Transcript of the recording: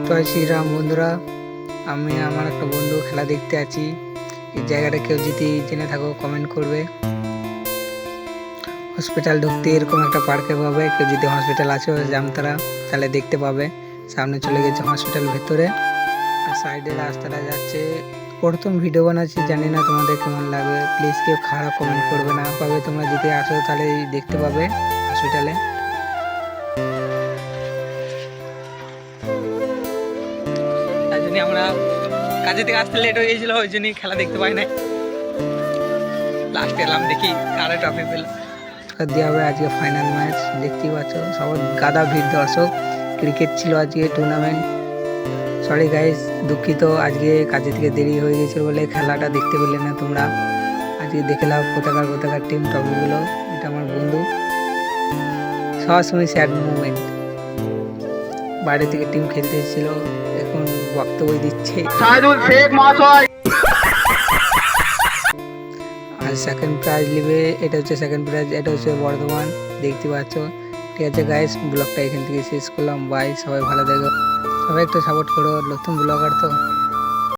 জয় শ্রীরাম বন্ধুরা, আমি আমার একটা বন্ধু খেলা দেখতে আছি। এই জায়গাটা কেউ যদি জেনে থাকো কমেন্ট করবে। হসপিটাল ঢুকতে এরকম একটা পার্কে পাবে, কেউ যদি হসপিটাল আছে জামতারা তাহলে দেখতে পাবে। সামনে চলে গেছে হসপিটাল ভেতরে, আর সাইডে রাস্তাটা যাচ্ছে। প্রথম ভিডিও বানাচ্ছি, জানি না তোমাদের কেমন লাগবে। প্লিজ কেউ খারাপ কমেন্ট করবে না, পাবে তোমরা যদি আসো তাহলে দেখতে পাবে হসপিটালে। তাই জন্য আমরা কাজে থেকে আসতে লেট হয়ে গেছিল, ওই জন্যই খেলা দেখতে পাই নাই। লাস্টে এলাম, দেখি কারা ট্রফি পেল। দেওয়া হবে আজকে ফাইনাল ম্যাচ, দেখতেই পাচ্ছ সবার গাদা ভিড় দর্শক। ক্রিকেট ছিল আজকে টুর্নামেন্ট। সরি গাইস, দুঃখিত, আজকে কাজে থেকে দেরি হয়ে গেছিল বলে খেলাটা দেখতে পেলে না তোমরা। আজকে দেখলাম কোথাকার টিম ট্রফিগুলো। এটা আমার বন্ধু, সবসময় স্যাড মুভমেন্ট। বাইরে থেকে টিম খেলতে এসেছিল, এখন বক্তব্য দিচ্ছে। আর সেকেন্ড প্রাইজ নেবে, এটা হচ্ছে সেকেন্ড প্রাইজ, এটা হচ্ছে বর্ধমান, দেখতে পাচ্ছ। ঠিক আছে গাইস, ব্লগটা এখান থেকে শেষ করলাম। বাই, সবাই ভালো থেকো, সবাই একটু সাপোর্ট করো, নতুন ব্লগার তো।